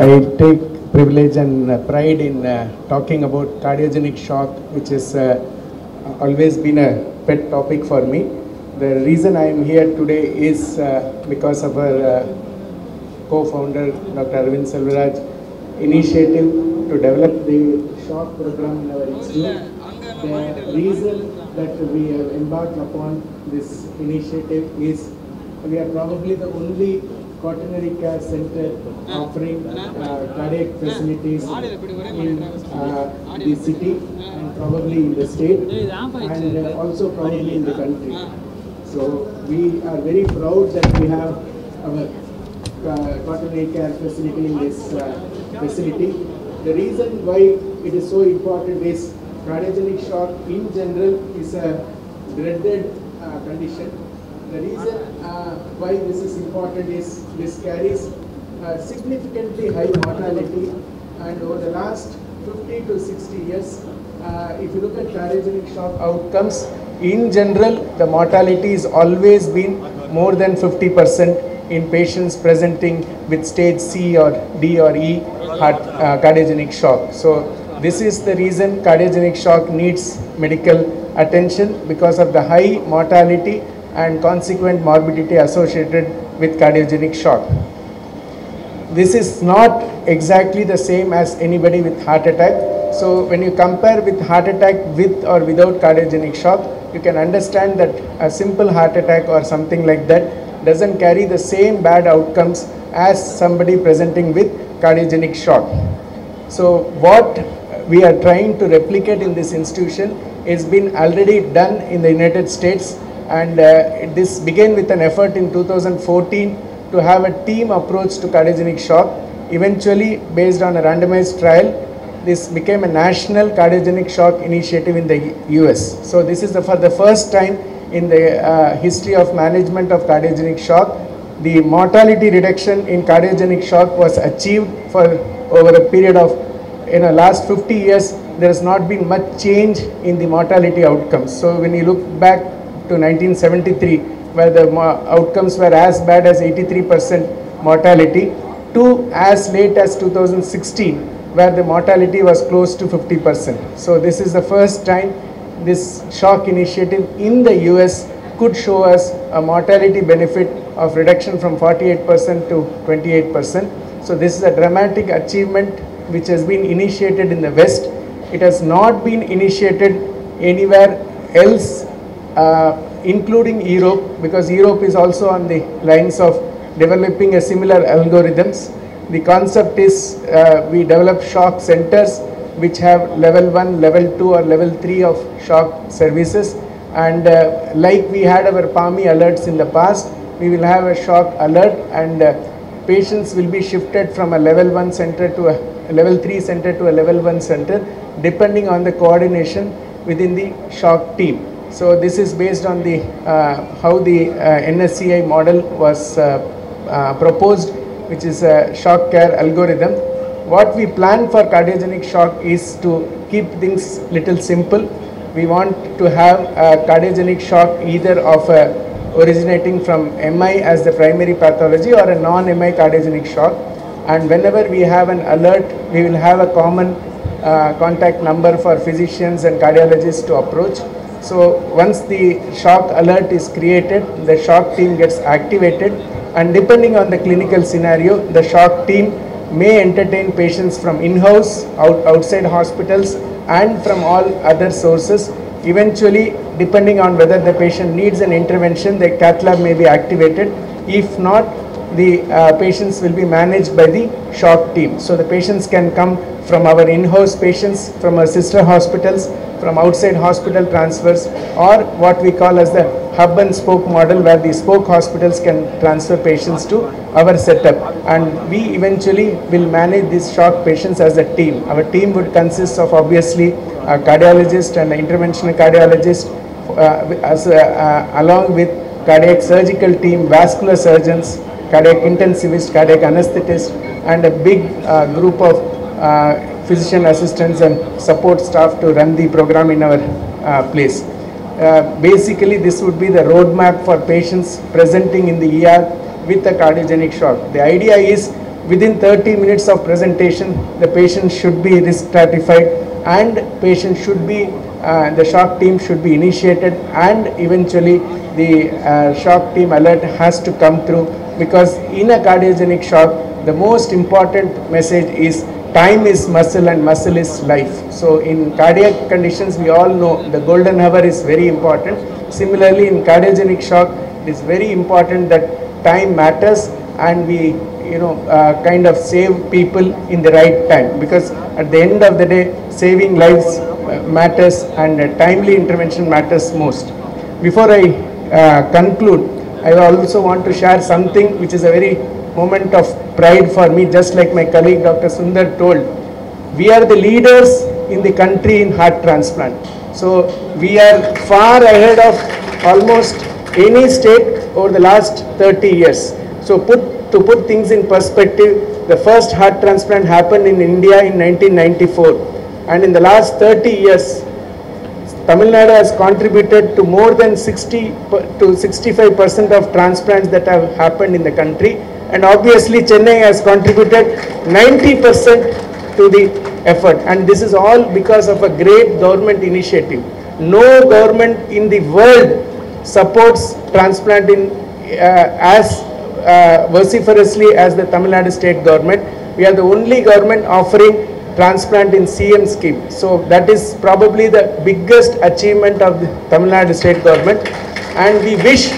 I take privilege and pride in talking about cardiogenic shock, which has always been a pet topic for me. The reason I am here today is because of our co-founder, Dr. Arvind Selvaraj, initiative to develop the shock program in our institute. The reason that we have embarked upon this initiative is we are probably the only quaternary care center offering cardiac facilities in the city and probably in the state and also probably in the country. So we are very proud that we have our quaternary care facility in this facility. The reason why it is so important is cardiogenic shock in general is a dreaded condition. The reason why this is important is this carries significantly high mortality, and over the last 50 to 60 years, if you look at cardiogenic shock outcomes, in general, the mortality has always been more than 50% in patients presenting with stage C or D or E heart cardiogenic shock. So this is the reason cardiogenic shock needs medical attention, because of the high mortality and consequent morbidity associated with cardiogenic shock. This is not exactly the same as anybody with heart attack. So when you compare with heart attack with or without cardiogenic shock, you can understand that a simple heart attack or something like that doesn't carry the same bad outcomes as somebody presenting with cardiogenic shock. So what we are trying to replicate in this institution has been already done in the United States, and this began with an effort in 2014 to have a team approach to cardiogenic shock. Eventually, based on a randomized trial, this became a national cardiogenic shock initiative in the US. So this is for the first time in the history of management of cardiogenic shock. The mortality reduction in cardiogenic shock was achieved for over a period of last 50 years. There has not been much change in the mortality outcomes. So when you look back to 1973, where the outcomes were as bad as 83% mortality, to as late as 2016, where the mortality was close to 50%. So this is the first time this shock initiative in the US could show us a mortality benefit of reduction from 48% to 28%. So this is a dramatic achievement which has been initiated in the West. It has not been initiated anywhere else, including Europe, because Europe is also on the lines of developing a similar algorithms. The concept is we develop shock centers which have level 1, level 2 or level 3 of shock services, and like we had our PAMI alerts in the past, we will have a shock alert, and patients will be shifted from a level 1 center to a level 3 center to a level 1 center, depending on the coordination within the shock team. So this is based on the how the NSCI model was proposed, which is a shock care algorithm. What we plan for cardiogenic shock is to keep things little simple. We want to have a cardiogenic shock either of originating from MI as the primary pathology or a non-MI cardiogenic shock. And whenever we have an alert, we will have a common contact number for physicians and cardiologists to approach. So once the shock alert is created, the shock team gets activated, and depending on the clinical scenario, the shock team may entertain patients from in-house, outside hospitals, and from all other sources. Eventually, depending on whether the patient needs an intervention, the cath lab may be activated. If not, the patients will be managed by the shock team. So the patients can come from our in-house patients, from our sister hospitals, from outside hospital transfers, or what we call as the hub and spoke model, where the spoke hospitals can transfer patients to our setup, and we eventually will manage these shock patients as a team. Our team would consist of obviously a cardiologist and an interventional cardiologist, along with cardiac surgical team, vascular surgeons, cardiac intensivist, cardiac anesthetist, and a big group of physician assistants and support staff to run the program in our place. Basically, this would be the roadmap for patients presenting in the ER with a cardiogenic shock. The idea is within 30 minutes of presentation, the patient should be risk stratified and patient should be, the shock team should be initiated, and eventually the shock team alert has to come through, because in a cardiogenic shock, the most important message is time is muscle and muscle is life. So in cardiac conditions, we all know the golden hour is very important. Similarly, in cardiogenic shock, it is very important that time matters, and we kind of save people in the right time, because at the end of the day, saving lives matters, and timely intervention matters most. Before I conclude, I also want to share something which is a very moment of pride for me. Just like my colleague Dr. Sundar told, we are the leaders in the country in heart transplant. So we are far ahead of almost any state over the last 30 years. So to put things in perspective, the first heart transplant happened in India in 1994, and in the last 30 years, Tamil Nadu has contributed to more than 60 to 65% of transplants that have happened in the country, and obviously Chennai has contributed 90% to the effort, and this is all because of a great government initiative. No government in the world supports transplant in as vociferously as the Tamil Nadu state government. We are the only government offering transplant in CM scheme. So that is probably the biggest achievement of the Tamil Nadu state government, and we wish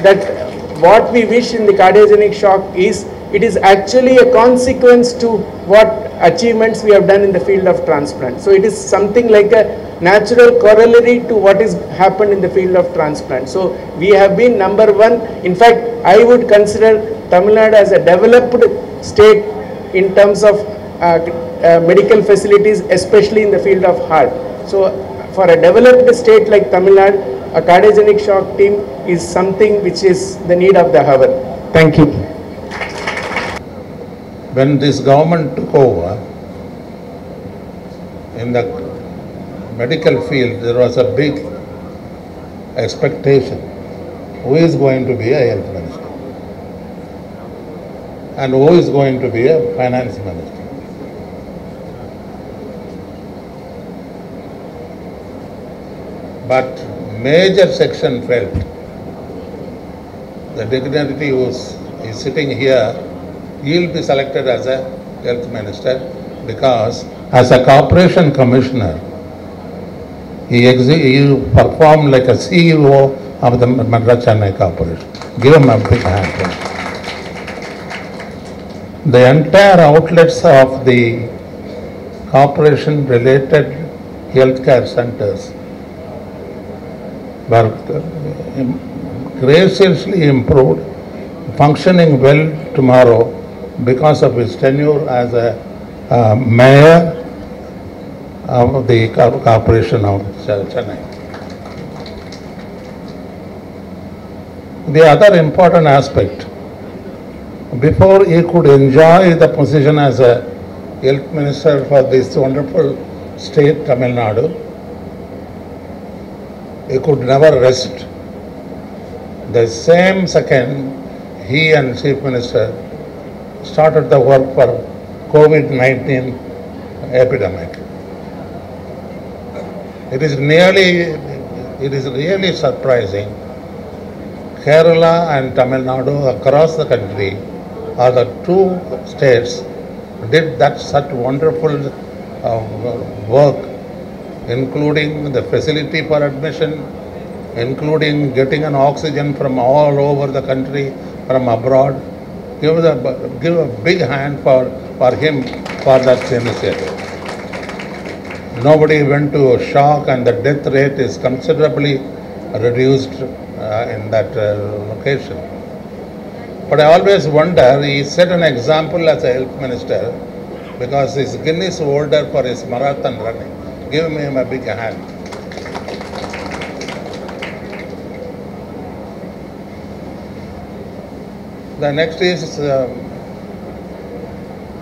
that what we wish in the cardiogenic shock is, it is actually a consequence to what achievements we have done in the field of transplant. So it is something like a natural corollary to what is happened in the field of transplant. So we have been number one. In fact, I would consider Tamil Nadu as a developed state in terms of medical facilities, especially in the field of heart. So for a developed state like Tamil Nadu, a cardiogenic shock team is something which is the need of the hour. Thank you. When this government took over, in the medical field, there was a big expectation. Who is going to be a health minister? And who is going to be a finance minister? But major section felt the dignitary who is sitting here, he will be selected as a health minister, because as a corporation commissioner, he performed like a CEO of the Madras Chennai Corporation. Give him a big hand. The entire outlets of the corporation related healthcare centers were graciously improved, functioning well tomorrow because of his tenure as a mayor of the corporation of Chennai. The other important aspect, before he could enjoy the position as a health minister for this wonderful state, Tamil Nadu, he could never rest. The same second, he and Chief Minister started the work for COVID-19 epidemic. It is really surprising. Kerala and Tamil Nadu across the country are the two states did that such wonderful work, including the facility for admission, including getting an oxygen from all over the country, from abroad. Give a big hand for him for that initiative. Nobody went to shock, and the death rate is considerably reduced in that location. But I always wonder, he set an example as a health minister because he's Guinness holder for his marathon running. Give him a big hand. The next is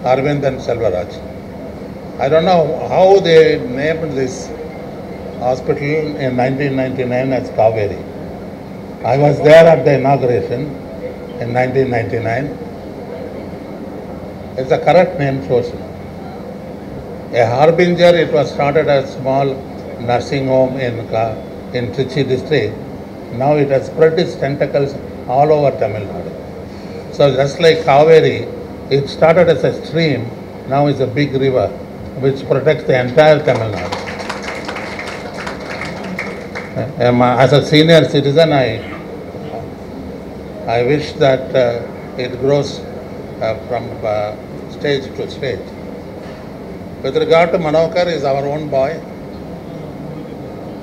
Arvind and Selvaraj. I don't know how they named this hospital in 1999 as Kaveri. I was there at the inauguration in 1999. It's the correct name chosen. A Harbinger, it was started as small nursing home in Trichy district. Now it has spread its tentacles all over Tamil Nadu. So just like Kaveri, it started as a stream, now it's a big river which protects the entire Tamil Nadu. As a senior citizen, I wish that it grows from stage to stage. With regard to Manohar, is our own boy.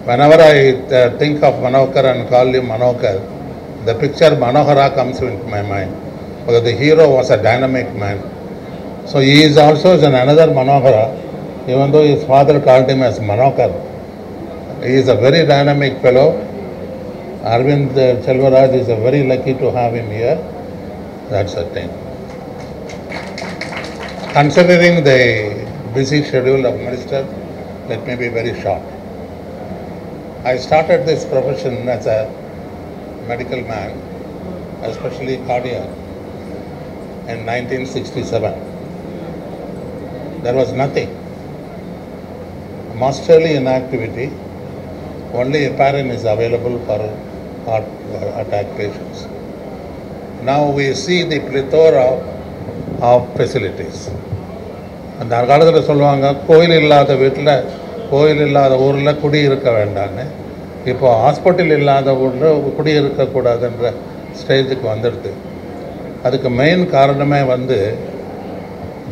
Whenever I think of Manohar and call him Manohar, the picture Manohara comes into my mind, because the hero was a dynamic man. So he is also another Manohara, even though his father called him as Manohar. He is a very dynamic fellow. Arvind Selvaraj is very lucky to have him here. That's the thing. Considering the busy schedule of minister, let me be very short. I started this profession as a medical man, especially cardiac, in 1967. There was nothing. Masterly inactivity. Only heparin is available for heart attack patients. Now we see the plethora of facilities. அந்த காலத்தில் சொல்லுவாங்க கோயில் இல்லாத வீட்டில் கோயில் இல்லாத ஊரில் குடியிருக்க வேண்டான்னு. இப்போ ஹாஸ்பிட்டல் இல்லாத ஊரில் குடியிருக்கக்கூடாதுன்ற ஸ்டேஜுக்கு வந்துடுது. அதுக்கு மெயின் காரணமே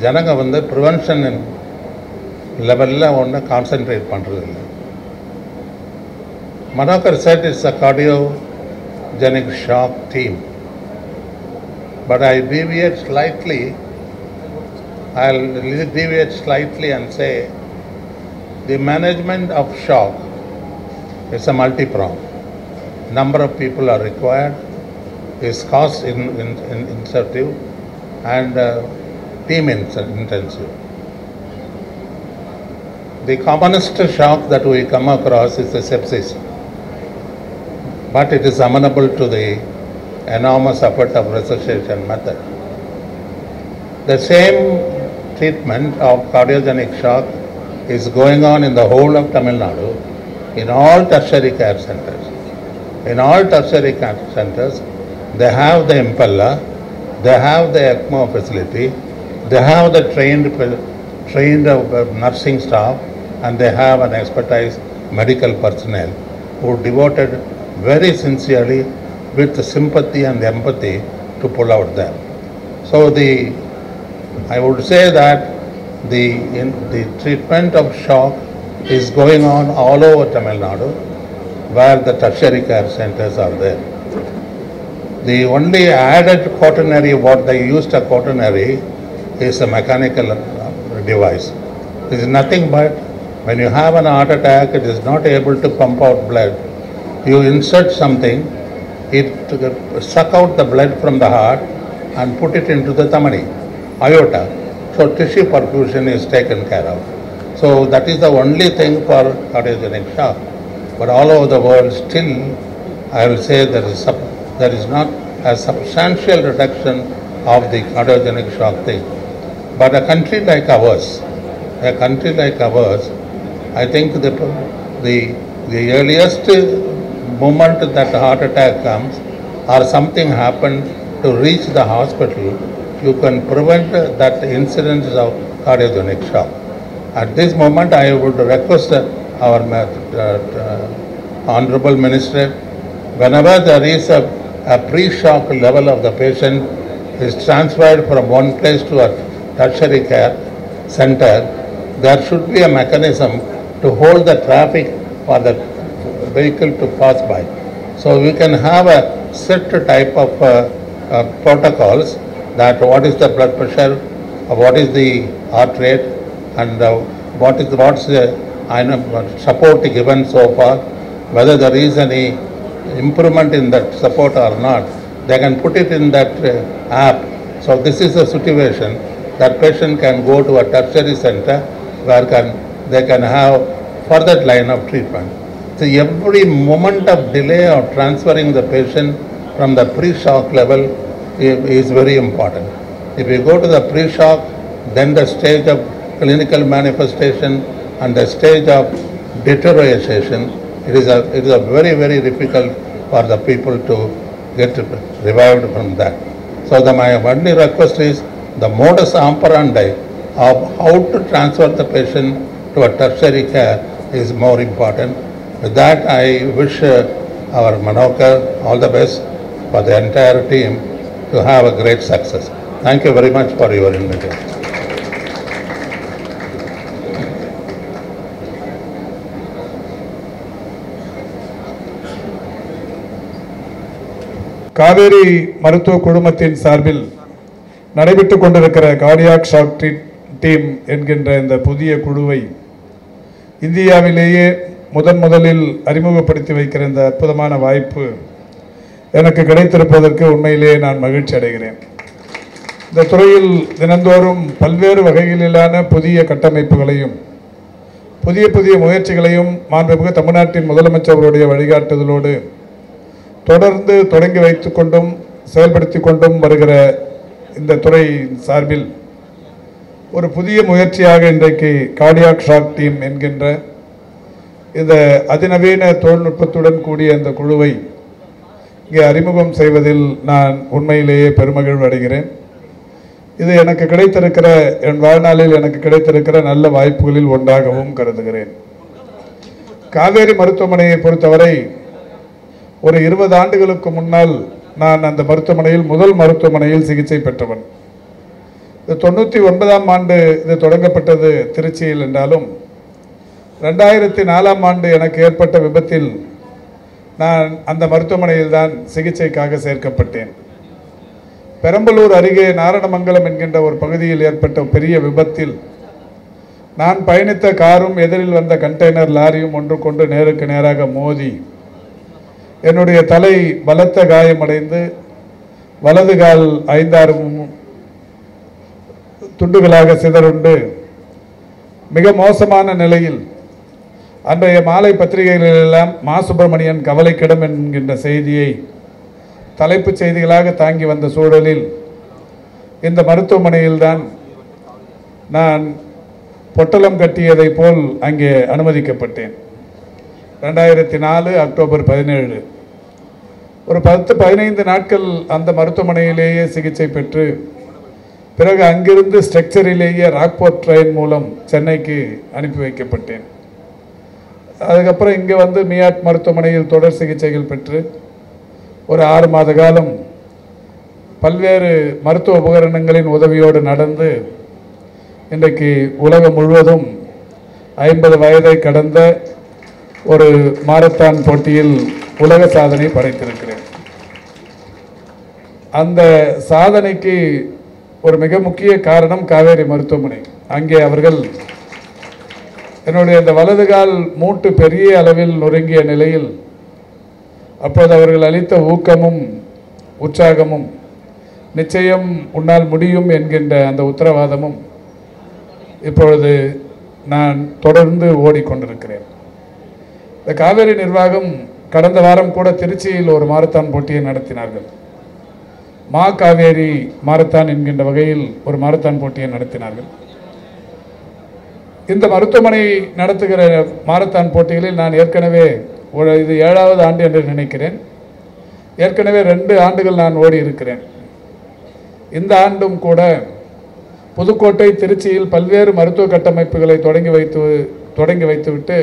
ஜனங்க ப்ரிவென்ஷன் லெவலில் ஒன்று concentrate பண்ணுறதில்லை. Manohar said it's a cardiogenic shock team. But I'll deviate slightly and say the management of shock is a multi-pronged. Number of people are required, is cost intensive and team intensive. The commonest shock that we come across is the sepsis, but it is amenable to the enormous effort of resuscitation method. The same treatment of cardiogenic shock is going on in the whole of Tamil Nadu, in all tertiary care centers. In all tertiary care centers, they have the impeller, they have the ECMO facility, they have the trained nursing staff, and they have an expertise medical personnel who devoted very sincerely with sympathy and empathy to pull out them. So I would say that the treatment of shock is going on all over Tamil Nadu, where the tertiary care centers are there. The only added quaternary, what they used a quaternary, is a mechanical device. This is nothing but when you have an heart attack, it is not able to pump out blood. You insert something, it suck out the blood from the heart and put it into the tamani, aorta. So tissue perfusion is taken care of. So that is the only thing for cardiogenic shock. But all over the world still, I will say there is not a substantial reduction of the cardiogenic shock thing. But a country like ours, I think the earliest moment that heart attack comes or something happened to reach the hospital, you can prevent that incidence of cardiogenic shock. At this moment, I would request our Honorable Minister, whenever there is a pre-shock level of the patient is transferred from one place to a tertiary care center, there should be a mechanism to hold the traffic for the vehicle to pass by. So we can have a set type of protocols that what is the blood pressure, what is the heart rate, and what's the support given so far, whether there is any improvement in that support or not. They can put it in that app. So this is a situation that patient can go to a tertiary center where they can have further line of treatment. So every moment of delay of transferring the patient from the pre-shock level is very important. If you go to the pre-shock, then the stage of clinical manifestation, and the stage of deterioration. It is a very, very difficult for the people to get revived from that. So my only request is the modus operandi of how to transfer the patient to a tertiary care is more important. With that, I wish our Manokar all the best for the entire team to have a great success. Thank you very much for your invitation. Kaveri மருத்துவ குழுமத்தின் சார்பில் நடைபெற்றுக் கொண்டிருக்கிற cardiac shock team என்கின்ற இந்த புதிய குழுவை இந்தியாவிலேயே முதலில் அறிமுகப்படுத்தி வைக்கிற இந்த அற்புதமான வாய்ப்பு எனக்கு கிடைத்திருப்பதற்கு உண்மையிலேயே நான் மகிழ்ச்சி அடைகிறேன். இந்த துறையில் தினந்தோறும் பல்வேறு வகைகளிலான புதிய கட்டமைப்புகளையும் புதிய முயற்சிகளையும் மாண்புமிகு தமிழ்நாட்டின் முதலமைச்சருடைய வழிகாட்டுதலோடு தொடர்ந்து தொடங்கி வைத்துக் கொண்டும் செயல்படுத்தி கொண்டும் வருகிற இந்த துறை சார்பில் ஒரு புதிய முயற்சியாக இன்றைக்கு கார்டியாக் ஷாக் டீம் என்கின்ற இந்த அதிநவீன தொழில்நுட்பத்துடன் கூடிய இந்த குழுவை இங்கே அறிமுகம் செய்வதில் நான் உண்மையிலேயே பெருமகிழ்வு அடைகிறேன். இது எனக்கு கிடைத்திருக்கிற என் வாழ்நாளில் எனக்கு கிடைத்திருக்கிற நல்ல வாய்ப்புகளில் ஒன்றாகவும் கருதுகிறேன். காவேரி மருத்துவமனையை பொறுத்தவரை ஒரு 20 ஆண்டுகளுக்கு முன்னால் நான் அந்த மருத்துவமனையில் முதல் மருத்துவமனையில் சிகிச்சை பெற்றவன். 99ஆம் ஆண்டு இது தொடங்கப்பட்டது திருச்சியில் என்றாலும் 2004ஆம் ஆண்டு எனக்கு ஏற்பட்ட விபத்தில் நான் அந்த மருத்துவமனையில் தான் சிகிச்சைக்காக சேர்க்கப்பட்டேன். பெரம்பலூர் அருகே நாரணமங்கலம் என்கின்ற ஒரு பகுதியில் ஏற்பட்ட பெரிய விபத்தில் நான் பயணித்த காரும் எதிரில் வந்த கண்டெய்னர் லாரியும் ஒன்றுக்கொண்டு நேருக்கு நேராக மோதி என்னுடைய தலை பலத்த காயமடைந்து வலது கால் 5-6 துண்டுகளாக சிதறுண்டு மிக மோசமான நிலையில் அன்றைய மாலை பத்திரிகைகளெல்லாம் மா சுப்பிரமணியன் கவலைக்கிடம் என்கின்ற செய்தியை தலைப்புச் செய்திகளாக தாங்கி வந்த சூழலில் இந்த மருத்துவமனையில்தான் நான் பொட்டலம் கட்டியதை போல் அங்கே அனுமதிக்கப்பட்டேன். 2004 அக்டோபர் 17 ஒரு 10-15 நாட்கள் அந்த மருத்துவமனையிலேயே சிகிச்சை பெற்று பிறகு அங்கிருந்து ஸ்ட்ரக்சரிலேயே ராக்போர்ட் ட்ரெயின் மூலம் சென்னைக்கு அனுப்பி வைக்கப்பட்டேன். அதுக்கப்புறம் இங்கே வந்து மியாட் மருத்துவமனையில் தொடர் சிகிச்சைகள் பெற்று ஒரு 6 மாத காலம் பல்வேறு மருத்துவ உபகரணங்களின் உதவியோடு நடந்து இன்றைக்கு உலகம் முழுவதும் 50 வயதை கடந்த ஒரு மாரத்தான் போட்டியில் உலக சாதனை படைத்திருக்கிறேன். அந்த சாதனைக்கு ஒரு மிக முக்கிய காரணம் காவேரி மருத்துவமனை. அங்கே அவர்கள் என்னுடைய இந்த வலதுகால் மூட்டு பெரிய அளவில் நொறுங்கிய நிலையில் அப்போது அவர்கள் அளித்த ஊக்கமும் உற்சாகமும் நிச்சயம் உன்னால் முடியும் என்கின்ற அந்த உத்தரவாதமும் இப்பொழுது நான் தொடர்ந்து ஓடிக்கொண்டிருக்கிறேன். இந்த காவேரி நிர்வாகம் கடந்த வாரம் கூட திருச்சியில் ஒரு மாரத்தான் போட்டியை நடத்தினார்கள். மா காவேரி மாரத்தான் என்கின்ற வகையில் ஒரு மாரத்தான் போட்டியை நடத்தினார்கள். இந்த மருத்துவமனை நடத்துகிற மாரத்தான் போட்டிகளில் நான் ஏற்கனவே இது 7வது ஆண்டு என்று நினைக்கிறேன். ஏற்கனவே 2 ஆண்டுகள் நான் ஓடி இருக்கிறேன். இந்த ஆண்டும் கூட புதுக்கோட்டை திருச்சியில் பல்வேறு மருத்துவ கட்டமைப்புகளை தொடங்கி வைத்துவிட்டு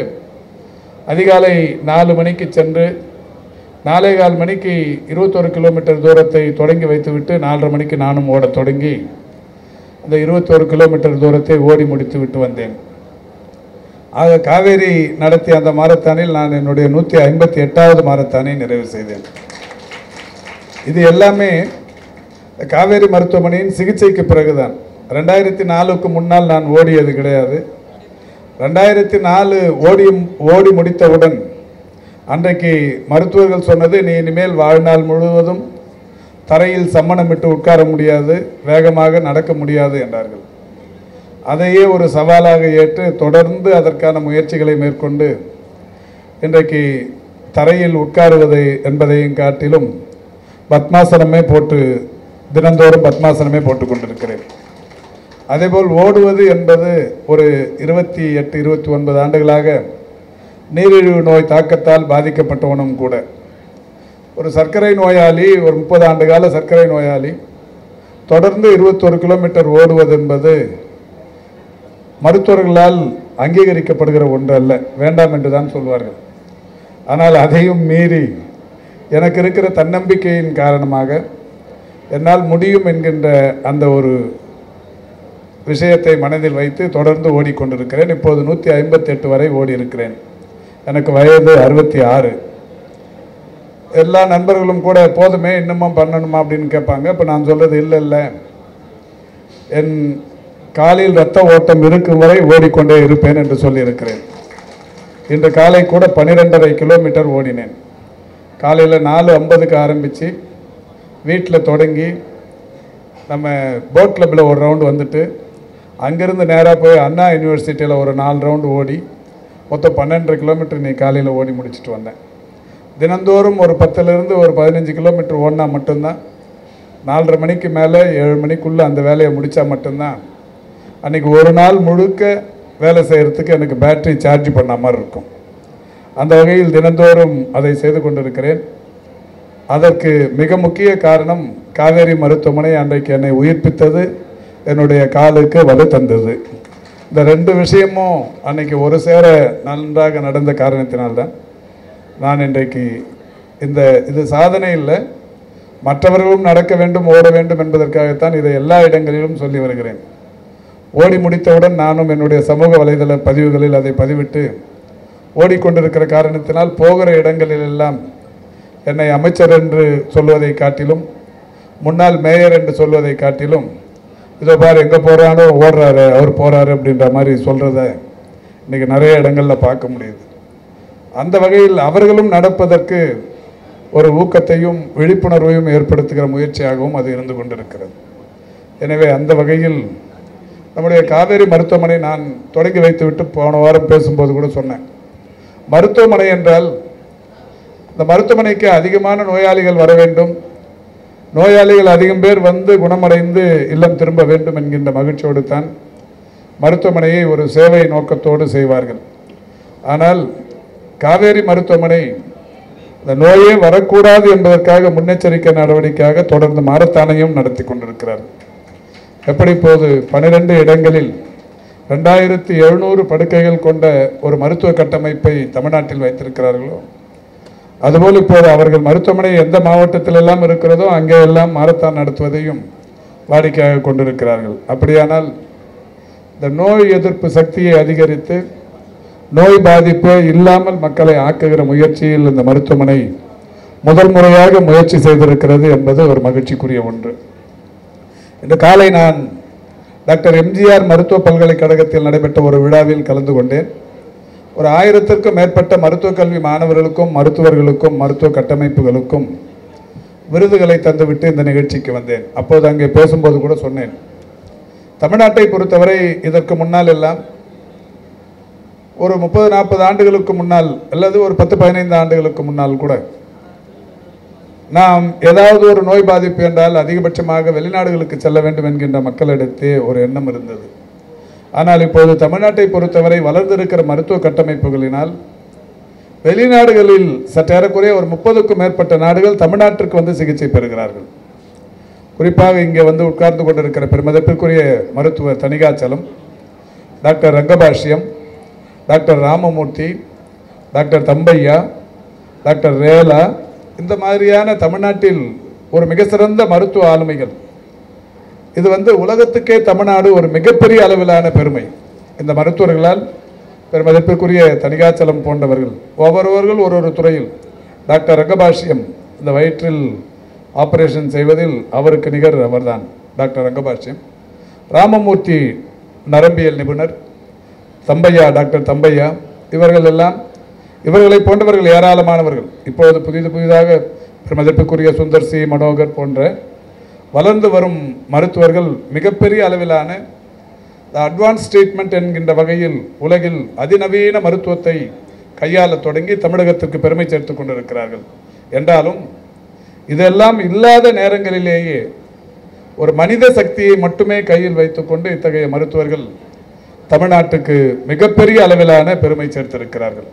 அதிகாலை 4 மணிக்கு சென்று 4:15 மணிக்கு 21 கிலோமீட்டர் தூரத்தை தொடங்கி வைத்துவிட்டு 4:30 மணிக்கு நானும் ஓட தொடங்கி அந்த 21 கிலோமீட்டர் தூரத்தை ஓடி முடித்து விட்டு வந்தேன். ஆக காவேரி நடத்திய அந்த மாரத்தானில் நான் என்னுடைய 158வது மாரத்தானை நிறைவு செய்தேன். இது எல்லாமே காவேரி மருத்துவமனையின் சிகிச்சைக்கு பிறகுதான். 2004க்கு முன்னால் நான் ஓடியது கிடையாது. 2004 ஓடி முடித்தவுடன் அன்றைக்கு மருத்துவர்கள் சொன்னது, நீ இனிமேல் வாழ்நாள் முழுவதும் தரையில் சம்மணமிட்டு உட்கார முடியாது, வேகமாக நடக்க முடியாது என்றார்கள். அதையே ஒரு சவாலாக ஏற்று தொடர்ந்து அதற்கான முயற்சிகளை மேற்கொண்டு இன்றைக்கு தரையில் உட்காருவதை என்பதையும் காட்டிலும் பத்மாசனமே போட்டு தினந்தோறும் பத்மாசனமே போட்டு கொண்டிருக்கிறேன். அதேபோல் ஓடுவது என்பது ஒரு 28, 29 ஆண்டுகளாக நீரிழிவு நோய் தாக்கத்தால் பாதிக்கப்பட்டவனும் கூட. ஒரு சர்க்கரை நோயாளி, ஒரு 30 ஆண்டு கால சர்க்கரை நோயாளி தொடர்ந்து 21 கிலோமீட்டர் ஓடுவது என்பது மருத்துவர்களால் அங்கீகரிக்கப்படுகிற ஒன்று அல்ல, வேண்டாம் என்று தான் சொல்வார்கள். ஆனால் அதையும் மீறி எனக்கு இருக்கிற தன்னம்பிக்கையின் காரணமாக என்னால் முடியும் என்கின்ற அந்த ஒரு விஷயத்தை மனதில் வைத்து தொடர்ந்து ஓடிக்கொண்டிருக்கிறேன். இப்போது 158 வரை ஓடி இருக்கிறேன். எனக்கு வயது 66. எல்லா நண்பர்களும் கூட போதுமே இன்னமும் பண்ணணுமா அப்படின்னு கேட்பாங்க. இப்போ நான் சொல்கிறது இல்லை, என் காலில் இரத்த ஓட்டம் இருக்கும் வரை ஓடிக்கொண்டே இருப்பேன் என்று சொல்லியிருக்கிறேன். இன்று காலை கூட 12.5 கிலோமீட்டர் ஓடினேன். காலையில் 4:50க்கு ஆரம்பித்து வீட்டில் தொடங்கி நம்ம போட் கிளப்பில் ஒரு ரவுண்டு வந்துட்டு அங்கேருந்து நேராக போய் அண்ணா யூனிவர்சிட்டியில் ஒரு 4 ரவுண்டு ஓடி மொத்தம் 12.5 கிலோமீட்டர் நீ காலையில் ஓடி முடிச்சுட்டு வந்தேன். தினந்தோறும் ஒரு 10லேருந்து ஒரு 15 கிலோமீட்டர் ஓடினா மட்டும்தான் 4:30 மணிக்கு மேலே 7 மணிக்குள்ளே அந்த வேலையை முடித்தா மட்டும்தான் அன்றைக்கி ஒரு நாள் முழுக்க வேலை செய்கிறதுக்கு எனக்கு பேட்டரி சார்ஜ் பண்ண மாதிரி இருக்கும். அந்த வகையில் தினந்தோறும் அதை செய்து கொண்டிருக்கிறேன். அதற்கு மிக முக்கிய காரணம் காவேரி மருத்துவமனை அன்றைக்கு என்னை உயிர்ப்பித்தது, என்னுடைய காலுக்கு வலு தந்தது. இந்த 2 விஷயமும் அன்றைக்கி ஒரு சேர நன்றாக நடந்த காரணத்தினால்தான் நான் இன்றைக்கு இது சாதனை இல்லை, மற்றவர்களும் நடக்க வேண்டும், ஓட வேண்டும் என்பதற்காகத்தான் இதை எல்லா இடங்களிலும் சொல்லி வருகிறேன். ஓடி முடித்தவுடன் நானும் என்னுடைய சமூக வலைதள பதிவுகளில் அதை பதிவிட்டு ஓடிக்கொண்டிருக்கிற காரணத்தினால் போகிற இடங்களில் எல்லாம் என்னை அமைச்சர் என்று சொல்வதை காட்டிலும், முன்னாள் மேயர் என்று சொல்வதை காட்டிலும், இதோ பார் எங்கே போகிறானோ ஓடுறாரு, அவர் போகிறாரு அப்படின்ற மாதிரி சொல்கிறத இன்றைக்கி நிறைய இடங்களில் பார்க்க முடியுது. அந்த வகையில் அவர்களும் நடப்பதற்கு ஒரு ஊக்கத்தையும் விழிப்புணர்வையும் ஏற்படுத்துகிற முயற்சியாகவும் அது இருந்து கொண்டிருக்கிறது. எனவே அந்த வகையில் நம்முடைய காவேரி மருத்துவமனை நான் தொடங்கி வைத்துவிட்டு போன வாரம் பேசும்போது கூட சொன்னேன், மருத்துவமனை என்றால் இந்த மருத்துவமனைக்கு அதிகமான நோயாளிகள் வர வேண்டும், நோயாளிகள் அதிகம் பேர் வந்து குணமடைந்து இல்லம் திரும்ப வேண்டும் என்கின்ற மகிழ்ச்சியோடு தான் மருத்துவமனையை ஒரு சேவை நோக்கத்தோடு செய்வார்கள். ஆனால் காவேரி மருத்துவமனை இந்த நோயே வரக்கூடாது என்பதற்காக முன்னெச்சரிக்கை நடவடிக்கையாக தொடர்ந்து மாரத்தானையும் நடத்தி கொண்டிருக்கிறார். எப்படி இப்போது 12 இடங்களில் 2700 படுக்கைகள் கொண்ட ஒரு மருத்துவ கட்டமைப்பை தமிழ்நாட்டில் வைத்திருக்கிறார்களோ, அதுபோல் இப்போது அவர்கள் மருத்துவமனை எந்த மாவட்டத்திலெல்லாம் இருக்கிறதோ அங்கே எல்லாம் மாரத்தான் நடத்துவதையும் வாடிக்கையாக கொண்டிருக்கிறார்கள். அப்படியானால் இந்த நோய் எதிர்ப்பு சக்தியை அதிகரித்து நோய் பாதிப்பு இல்லாமல் மக்களை ஆக்குகிற முயற்சியில் இந்த மருத்துவமனை முதல் முறையாக முயற்சி செய்திருக்கிறது என்பது ஒரு மகிழ்ச்சிக்குரிய ஒன்று. இன்று காலை நான் டாக்டர் எம்ஜிஆர் மருத்துவ பல்கலைக்கழகத்தில் நடைபெற்ற ஒரு விழாவில் கலந்து கொண்டேன். ஒரு 1000க்கும் மேற்பட்ட மருத்துவக் கல்வி மாணவர்களுக்கும் மருத்துவர்களுக்கும் மருத்துவ கட்டமைப்புகளுக்கும் விருதுகளை தந்துவிட்டு இந்த நிகழ்ச்சிக்கு வந்தேன். அப்போது அங்கே பேசும்போது கூட சொன்னேன், தமிழ்நாட்டை பொறுத்தவரை இதற்கு முன்னால் எல்லாம் ஒரு 30-40 ஆண்டுகளுக்கு முன்னால் அல்லது ஒரு 10-15 ஆண்டுகளுக்கு முன்னால் கூட நாம் ஏதாவது ஒரு நோய் பாதிப்பு என்றால் அதிகபட்சமாக வெளிநாடுகளுக்கு செல்ல வேண்டும் என்கின்ற மக்களிடத்தே ஒரு எண்ணம் இருந்தது. ஆனால் இப்போது தமிழ்நாட்டை பொறுத்தவரை வளர்ந்திருக்கிற மருத்துவ கட்டமைப்புகளினால் வெளிநாடுகளில் சற்றேறக்குறைய ஒரு 30க்கும் மேற்பட்ட நாடுகள் தமிழ்நாட்டிற்கு வந்து சிகிச்சை பெறுகிறார்கள். குறிப்பாக இங்கே வந்து உட்கார்ந்து கொண்டிருக்கிற பெருமதிப்பிற்குரிய மருத்துவர் Thanikachalam, doctor Rangabhashyam, doctor Ramamurthy, doctor Thambiah, doctor Rela, இந்த மாதிரியான தமிழ்நாட்டில் ஒரு மிக சிறந்த மருத்துவ ஆளுமைகள். இது வந்து உலகத்துக்கே தமிழ்நாடு ஒரு மிகப்பெரிய அளவிலான பெருமை. இந்த மருத்துவர்களால் பெருமதிப்பிற்குரிய தணிகாச்சலம் போன்றவர்கள் ஒவ்வொருவர்கள் ஒரு துறையில், டாக்டர் ரங்கபாஷ்யம் இந்த வயிற்றில் ஆபரேஷன் செய்வதில் அவருக்கு நிகர் அவர்தான் டாக்டர் ரங்கபாஷ்யம், ராமமூர்த்தி நரம்பியல் நிபுணர், தம்பையா டாக்டர் தம்பையா, இவர்களை போன்றவர்கள் ஏராளமானவர்கள். இப்பொழுது புதிதாக மதிப்புக்குரிய சுந்தர் சி மனோகர் போன்ற வளர்ந்து வரும் மருத்துவர்கள் மிகப்பெரிய அளவிலான அட்வான்ஸ் ட்ரீட்மெண்ட் என்கின்ற வகையில் உலகில் அதிநவீன மருத்துவத்தை கையாள தொடங்கி தமிழகத்திற்கு பெருமை சேர்த்து கொண்டிருக்கிறார்கள். என்றாலும் இதெல்லாம் இல்லாத நேரங்களிலேயே ஒரு மனித சக்தியை மட்டுமே கையில் வைத்துக்கொண்டு இத்தகைய மருத்துவர்கள் தமிழ்நாட்டுக்கு மிகப்பெரிய அளவிலான பெருமை சேர்த்திருக்கிறார்கள்.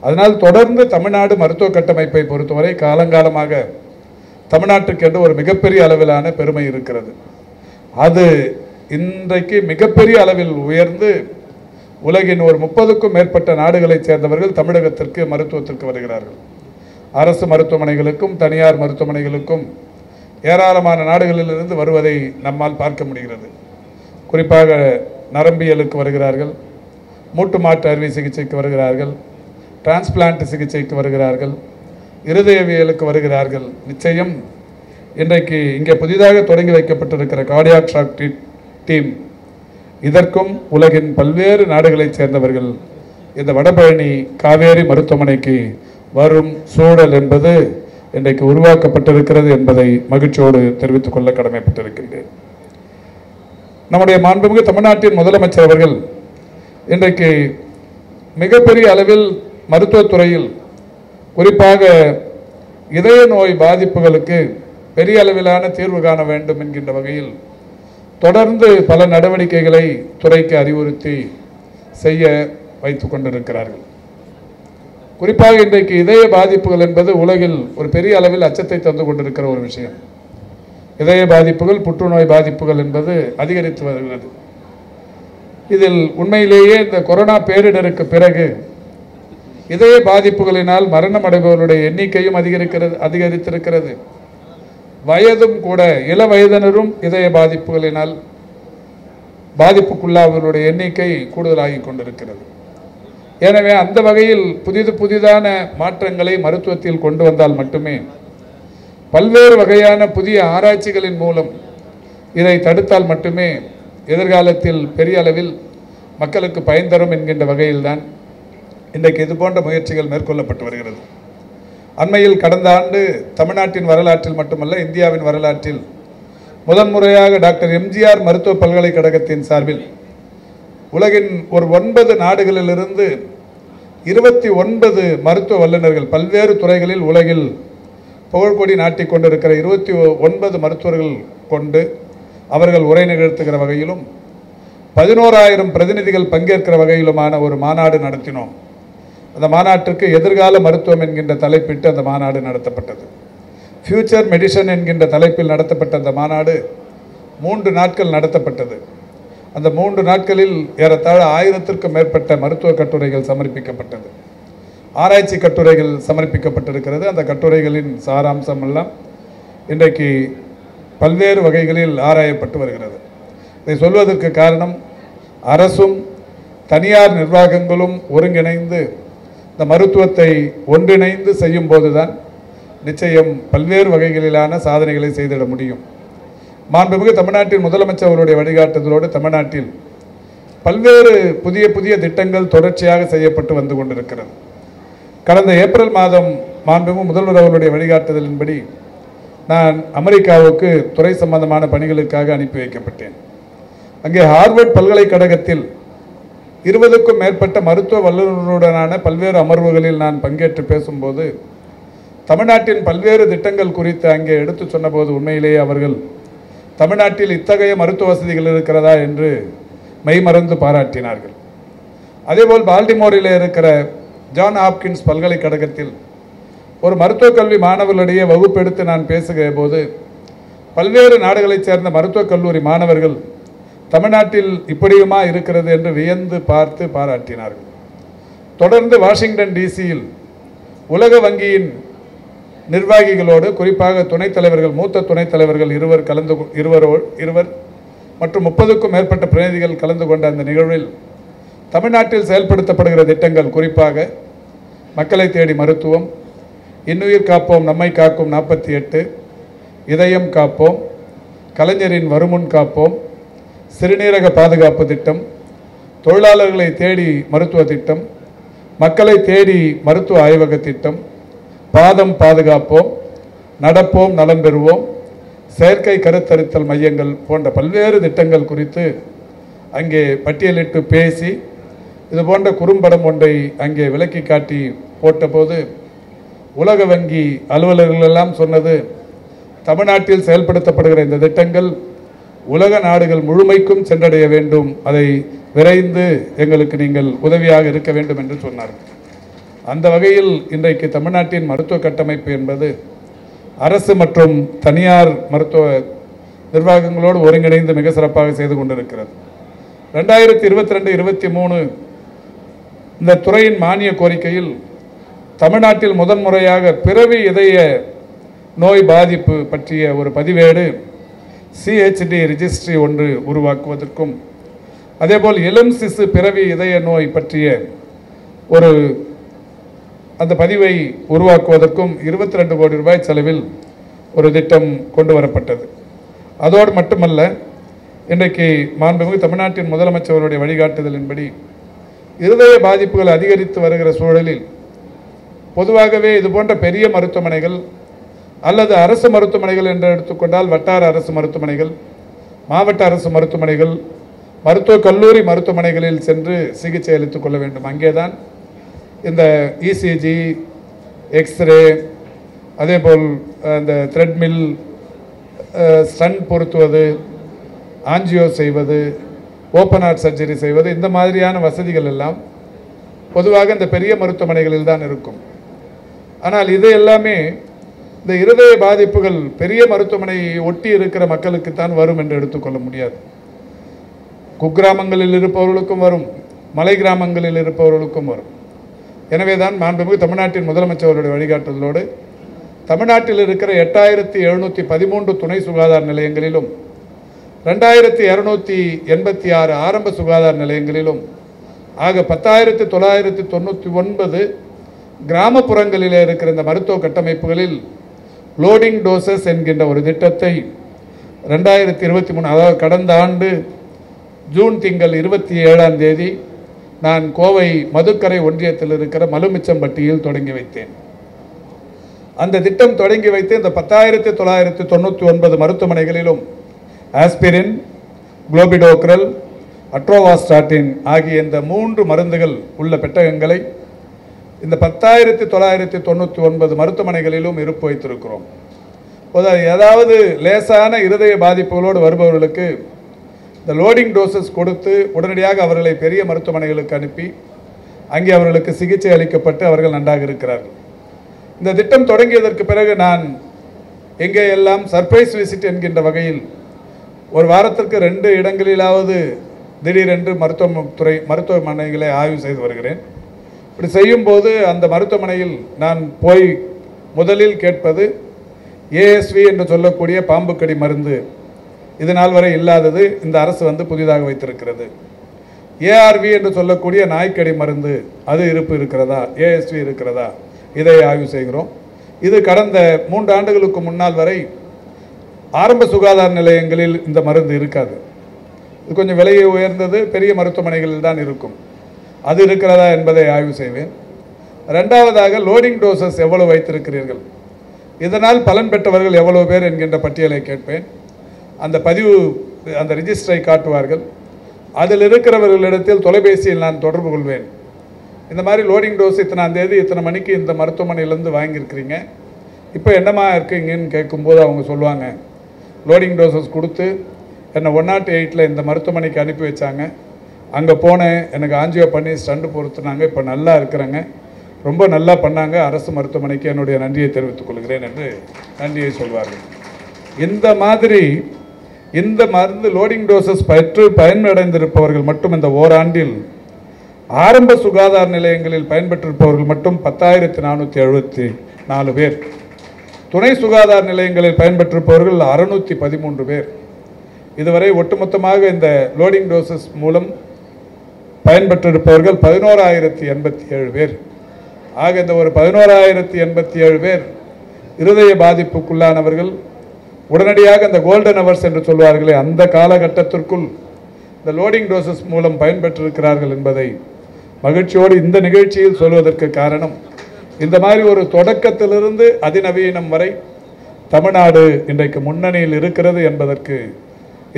அதனால் தொடர்ந்து தமிழ்நாடு மருத்துவ கட்டமைப்பை பொறுத்தவரை காலங்காலமாக தமிழ்நாட்டுக்கு என்று ஒரு மிகப்பெரிய அளவிலான பெருமை இருக்கிறது. அது இன்றைக்கு மிகப்பெரிய அளவில் உயர்ந்து உலகின் ஒரு 30க்கும் மேற்பட்ட நாடுகளைச் சேர்ந்தவர்கள் தமிழகத்திற்கு மருத்துவத்திற்கு வருகிறார்கள். அரசு மருத்துவமனைகளுக்கும் தனியார் மருத்துவமனைகளுக்கும் ஏராளமான நாடுகளிலிருந்து வருவதை நம்மால் பார்க்க முடிகிறது. குறிப்பாக நரம்பியலுக்கு வருகிறார்கள், மூட்டு மாற்று அறுவை சிகிச்சைக்கு வருகிறார்கள், டிரான்ஸ்பிளான்ட் சிகிச்சைக்கு வருகிறார்கள், இருதயவியலுக்கு வருகிறார்கள். நிச்சயம் இன்றைக்கு இங்கே புதிதாக தொடங்கி வைக்கப்பட்டிருக்கிற கார்டியாக் ஷாக் டீம் இதற்கும் உலகின் பல்வேறு நாடுகளைச் சேர்ந்தவர்கள் இந்த வடபழனி காவேரி மருத்துவமனைக்கு வரும் சூழல் என்பது இன்றைக்கு உருவாக்கப்பட்டிருக்கிறது என்பதை மகிழ்ச்சியோடு தெரிவித்துக் கொள்ள கடமைப்பட்டிருக்கின்றேன். நம்முடைய மாண்புமிகு தமிழ்நாட்டின் முதலமைச்சர் அவர்கள் இன்றைக்கு மிகப்பெரிய அளவில் மருத்துவத்துறையில் குறிப்பாக இதய நோய் பாதிப்புகளுக்கு பெரிய அளவிலான தீர்வு காண வேண்டும் என்கின்ற வகையில் தொடர்ந்து பல நடவடிக்கைகளை துறைக்கு அறிவுறுத்தி செய்ய வைத்துக் கொண்டிருக்கிறார்கள். குறிப்பாக இன்றைக்கு இதய பாதிப்புகள் என்பது உலகில் ஒரு பெரிய அளவில் அச்சத்தை தந்து கொண்டிருக்கிற ஒரு விஷயம். இதய பாதிப்புகள், புற்றுநோய் பாதிப்புகள் என்பது அதிகரித்து வருகிறது. இதில் உண்மையிலேயே இந்த கொரோனா பேரிடருக்கு பிறகு இதய பாதிப்புகளினால் மரணம் அடைபவர்களுடைய எண்ணிக்கையும் அதிகரித்திருக்கிறது. வயதும் கூட, இள வயதினரும் இதய பாதிப்புகளினால் பாதிப்புக்குள்ளாவர்களுடைய எண்ணிக்கை கூடுதலாகி கொண்டிருக்கிறது. எனவே அந்த வகையில் புதிதான மாற்றங்களை மருத்துவத்தில் கொண்டு வந்தால் மட்டுமே, பல்வேறு வகையான புதிய ஆராய்ச்சிகளின் மூலம் இதை தடுத்தால் மட்டுமே எதிர்காலத்தில் பெரிய அளவில் மக்களுக்கு பயன் தரும் என்கின்ற வகையில்தான் இன்றைக்கு இது போன்ற முயற்சிகள் மேற்கொள்ளப்பட்டு வருகிறது. அண்மையில் கடந்த ஆண்டு தமிழ்நாட்டின் வரலாற்றில் மட்டுமல்ல, இந்தியாவின் வரலாற்றில் முதன்முறையாக டாக்டர் எம்ஜிஆர் மருத்துவ பல்கலைக்கழகத்தின் சார்பில் உலகின் ஒரு 9 நாடுகளிலிருந்து 29 மருத்துவ வல்லுநர்கள் பல்வேறு துறைகளில் உலகில் புகழ்கொடி நாட்டிக் கொண்டிருக்கிற 29 மருத்துவர்கள் கொண்டு அவர்கள் உரை நிகழ்த்துகிற வகையிலும் 11,000 பிரதிநிதிகள் பங்கேற்கிற வகையிலுமான ஒரு மாநாடு நடத்தினோம். அந்த மாநாட்டுக்கு எதிர்கால மருத்துவம் என்கின்ற தலைப்பிட்டு அந்த மாநாடு நடத்தப்பட்டது. ஃபியூச்சர் மெடிசன் என்கின்ற தலைப்பில் நடத்தப்பட்ட அந்த மாநாடு 3 நாட்கள் நடத்தப்பட்டது. அந்த 3 நாட்களில் ஏறத்தாழ 1000க்கும் மேற்பட்ட மருத்துவ கட்டுரைகள் சமர்ப்பிக்கப்பட்டது. ஆராய்ச்சி கட்டுரைகள் சமர்ப்பிக்கப்பட்டிருக்கிறது. அந்த கட்டுரைகளின் சாராம்சம் எல்லாம் இன்றைக்கு பல்வேறு வகைகளில் ஆராயப்பட்டு வருகிறது. இதை சொல்வதற்கு காரணம், அரசும் தனியார் நிர்வாகங்களும் ஒருங்கிணைந்து இந்த மருத்துவத்தை ஒன்றிணைந்து செய்யும் போதுதான் நிச்சயம் பல்வேறு வகைகளிலான சாதனைகளை செய்திட முடியும். மாண்புமிகு தமிழ்நாட்டின் முதலமைச்சர் அவருடைய வழிகாட்டுதலோடு தமிழ்நாட்டில் பல்வேறு புதிய திட்டங்கள் தொடர்ச்சியாக செய்யப்பட்டு வந்து கொண்டிருக்கிறது. கடந்த ஏப்ரல் மாதம் மாண்புமிகு முதல்வர் அவருடைய வழிகாட்டுதலின்படி நான் அமெரிக்காவுக்கு துறை சம்பந்தமான பணிகளுக்காக அனுப்பி வைக்கப்பட்டேன். அங்கே ஹார்வர்ட் பல்கலைக்கழகத்தில் 20க்கும் மேற்பட்ட மருத்துவ வல்லுநருடனான பல்வேறு அமர்வுகளில் நான் பங்கேற்று பேசும்போது தமிழ்நாட்டின் பல்வேறு திட்டங்கள் குறித்து அங்கே எடுத்து சொன்னபோது உண்மையிலேயே அவர்கள் தமிழ்நாட்டில் இத்தகைய மருத்துவ வசதிகள் இருக்கிறதா என்று மெய்மறந்து பாராட்டினார்கள். அதேபோல் பால்டிமோரில் இருக்கிற ஜான் ஹாப்கின்ஸ் பல்கலைக்கழகத்தில் ஒரு மருத்துவக் கல்வி மாணவர்களிடையே வகுப்பெடுத்து நான் பேசுகிற போது பல்வேறு நாடுகளைச் சேர்ந்த மருத்துவக் கல்லூரி மாணவர்கள் தமிழ்நாட்டில் இப்படியுமா இருக்கிறது என்று வியந்து பார்த்து பாராட்டினார்கள். தொடர்ந்து வாஷிங்டன் டிசியில் உலக வங்கியின் நிர்வாகிகளோடு, குறிப்பாக துணைத் தலைவர்கள், மூத்த துணைத் தலைவர்கள் இருவர் மற்றும் 30க்கும் மேற்பட்ட பிரதிநிதிகள் கலந்து கொண்ட அந்த நிகழ்வில் தமிழ்நாட்டில் செயல்படுத்தப்படுகிற திட்டங்கள், குறிப்பாக மக்களை தேடி மருத்துவம், இன்னுயிர் காப்போம் நம்மை காக்கும் 48, இதயம் காப்போம், கலைஞரின் வருமுன் காப்போம், சிறுநீரக பாதுகாப்பு திட்டம், தொழிலாளர்களை தேடி மருத்துவ திட்டம், மக்களை தேடி மருத்துவ ஆய்வக திட்டம், பாதம் பாதுகாப்போம், நடப்போம் நலம் பெறுவோம், செயற்கை கருத்தரித்தல் மையங்கள் போன்ற பல்வேறு திட்டங்கள் குறித்து அங்கே பட்டியலிட்டு பேசி இது போன்ற குறும்படம் ஒன்றை அங்கே விளக்கி காட்டி போட்டபோது உலக வங்கி அலுவலர்கள் எல்லாம் சொன்னது, தமிழ்நாட்டில் செயல்படுத்தப்படுகிற இந்த திட்டங்கள் உலக நாடுகள் முழுமைக்கும் சென்றடைய வேண்டும். அதை விரைந்து எங்களுக்கு நீங்கள் உதவியாக இருக்க வேண்டும் என்று சொன்னார்கள். அந்த வகையில் இன்றைக்கு தமிழ்நாட்டின் மருத்துவ கட்டமைப்பு என்பது அரசு மற்றும் தனியார் மருத்துவ நிர்வாகங்களோடு ஒருங்கிணைந்து மிக சிறப்பாக செய்து கொண்டிருக்கிறது. 2022-23 இந்த துறையின் மானிய கோரிக்கையில் தமிழ்நாட்டில் முதன்முறையாக பிறவி இதய நோய் பாதிப்பு பற்றிய ஒரு பதிவேடு CHD ரிஜிஸ்ட்ரி ஒன்று உருவாக்குவதற்கும், அதேபோல் இளம் சிசு பிறவி இதய நோய் பற்றிய ஒரு அந்த பதிவை உருவாக்குவதற்கும் 22 கோடி ரூபாய் செலவில் ஒரு திட்டம் கொண்டு வரப்பட்டது. அதோடு மட்டுமல்ல, இன்றைக்கு மாண்புமிகு தமிழ்நாட்டின் முதலமைச்சருடைய வழிகாட்டுதலின்படி இருதய பாதிப்புகள் அதிகரித்து வருகிற சூழலில் பொதுவாகவே இதுபோன்ற பெரிய மருத்துவமனைகள் அல்லது அரசு மருத்துவமனைகள் என்று எடுத்துக்கொண்டால் வட்டார அரசு மருத்துவமனைகள், மாவட்ட அரசு மருத்துவமனைகள், மருத்துவக் கல்லூரி மருத்துவமனைகளில் சென்று சிகிச்சை அளித்துக் கொள்ள வேண்டும். அங்கேதான் இந்த ECG, எக்ஸ்ரே, அதேபோல் இந்த த்ரெட்மில், ஸ்டண்ட் பொருத்துவது, ஆஞ்சியோ செய்வது, ஓப்பன் ஹார்ட் சர்ஜரி செய்வது, இந்த மாதிரியான வசதிகள் எல்லாம் பொதுவாக இந்த பெரிய மருத்துவமனைகளில் தான் இருக்கும். ஆனால் இது எல்லாமே இந்த இருதய பாதிப்புகள் பெரிய மருத்துவமனையை ஒட்டி இருக்கிற மக்களுக்கு தான் வரும் என்று எடுத்துக்கொள்ள முடியாது. குக்கிராமங்களில் இருப்பவர்களுக்கும் வரும், மலை கிராமங்களில் இருப்பவர்களுக்கும் வரும். எனவே தான் மாண்புமிகு தமிழ்நாட்டின் முதலமைச்சருடைய வழிகாட்டுதலோடு தமிழ்நாட்டில் இருக்கிற 8713 துணை சுகாதார நிலையங்களிலும் 2286 ஆரம்ப சுகாதார நிலையங்களிலும் ஆக 10,999 கிராமப்புறங்களிலே இருக்கிற இந்த மருத்துவ கட்டமைப்புகளில் லோடிங் டோசஸ் என்கின்ற ஒரு திட்டத்தை 2023 அதாவது கடந்த ஆண்டு ஜூன் திங்கள் 27ஆம் தேதி நான் கோவை மதுக்கரை ஒன்றியத்தில் இருக்கிற மலுமிச்சம்பட்டியில் தொடங்கி வைத்தேன். அந்த திட்டம் தொடங்கி வைத்து இந்த 10,999 மருத்துவமனைகளிலும் ஆஸ்பிரின், குளோபிடோக்ரல், அட்ரோவாஸ்டாட்டின் ஆகிய இந்த 3 மருந்துகள் உள்ள பெட்டகங்களை இந்த 10,999 மருத்துவமனைகளிலும் இருப்பு வைத்திருக்கிறோம். ஏதாவது லேசான இருதய பாதிப்புகளோடு வருபவர்களுக்கு இந்த லோடிங் டோசஸ் கொடுத்து உடனடியாக அவர்களை பெரிய மருத்துவமனைகளுக்கு அனுப்பி அங்கே அவர்களுக்கு சிகிச்சை அளிக்கப்பட்டு அவர்கள் நன்றாக இருக்கிறார்கள். இந்த திட்டம் தொடங்கியதற்கு பிறகு நான் எங்கே எல்லாம் சர்ப்ரைஸ் விசிட் என்கின்ற வகையில் ஒரு வாரத்திற்கு 2 இடங்களிலாவது திடீரென்று மருத்துவமனைகளை ஆய்வு செய்து வருகிறேன். இப்படி செய்யும்போது அந்த மருத்துவமனையில் நான் போய் முதலில் கேட்பது ASV என்று சொல்லக்கூடிய பாம்பு கடி மருந்து, இது நாள் வரை இல்லாதது, இந்த அரசு வந்து புதிதாக வைத்திருக்கிறது. ARV என்று சொல்லக்கூடிய நாய்க்கடி மருந்து, அது இருப்பு இருக்கிறதா, ASV இருக்கிறதா, இதை ஆய்வு செய்கிறோம். இது கடந்த 3 ஆண்டுகளுக்கு முன்னால் வரை ஆரம்ப சுகாதார நிலையங்களில் இந்த மருந்து இருக்காது. இது கொஞ்சம் விலையை உயர்ந்தது, பெரிய மருத்துவமனைகளில் தான் இருக்கும். அது இருக்கிறதா என்பதை ஆய்வு செய்வேன். ரெண்டாவதாக லோடிங் டோசஸ் எவ்வளவு வைத்திருக்கிறீர்கள், இதனால் பலன் பெற்றவர்கள் எவ்வளவு பேர் என்கின்ற பட்டியலை கேட்பேன். அந்த பதிவு அந்த ரிஜிஸ்டரை காட்டுவார்கள். அதில் இருக்கிறவர்களிடத்தில் தொலைபேசியில் நான் தொடர்பு கொள்வேன். இந்த மாதிரி லோடிங் டோஸ் இத்தனாம் தேதி இத்தனை மணிக்கு இந்த மருத்துவமனையிலேருந்து வாங்கியிருக்கிறீங்க, இப்போ என்னமா இருக்குங்கன்னு கேட்கும்போது அவங்க சொல்லுவாங்க, லோடிங் டோசஸ் கொடுத்து என்னை 108 இந்த மருத்துவமனைக்கு அனுப்பி வச்சாங்க, அங்கே போனேன், எனக்கு ஆஞ்சியோ பண்ணி ஸ்டண்டு பொறுத்துனாங்க, இப்போ நல்லா இருக்கிறேங்க, ரொம்ப நல்லா பண்ணாங்க, அரசு மருத்துவமனைக்கு என்னுடைய நன்றியை தெரிவித்துக் கொள்கிறேன் என்று நன்றியை சொல்வார்கள். இந்த மாதிரி இந்த மருந்து லோடிங் டோசஸ் பெற்று பயனடைந்திருப்பவர்கள் மட்டும் இந்த ஓராண்டில் ஆரம்ப சுகாதார நிலையங்களில் பயன்பெற்றிருப்பவர்கள் மட்டும் 10,474 பேர், துணை சுகாதார நிலையங்களில் பயன்பெற்றிருப்பவர்கள் 613 பேர். இதுவரை ஒட்டுமொத்தமாக இந்த லோடிங் டோசஸ் மூலம் பயன்பெற்றிருப்பவர்கள் 11,087 பேர். ஆக இந்த ஒரு 11,087 பேர் இருதய பாதிப்புக்குள்ளானவர்கள் உடனடியாக இந்த கோல்டன் ஹவர்ஸ் என்று சொல்வார்களே, அந்த காலகட்டத்திற்குள் இந்த லோடிங் டோசஸ் மூலம் பயன்பெற்றிருக்கிறார்கள் என்பதை மகிழ்ச்சியோடு இந்த நிகழ்ச்சியில் சொல்வதற்கு காரணம், இந்த மாதிரி ஒரு தொடக்கத்திலிருந்து அதிநவீனம் வரை தமிழ்நாடு இன்றைக்கு முன்னணியில் இருக்கிறது என்பதற்கு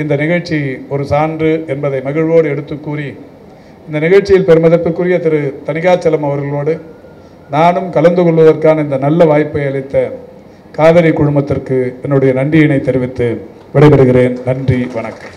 இந்த நிகழ்ச்சி ஒரு சான்று என்பதை மகிழ்வோடு எடுத்து கூறி, இந்த நிகழ்ச்சியில் பெருமதிப்புக்குரிய திரு தணிகாச்சலம் அவர்களோடு நானும் கலந்து கொள்வதற்கான இந்த நல்ல வாய்ப்பை அளித்த காவேரி குழுமத்திற்கு என்னுடைய நன்றியினை தெரிவித்து விடைபெறுகிறேன். நன்றி, வணக்கம்.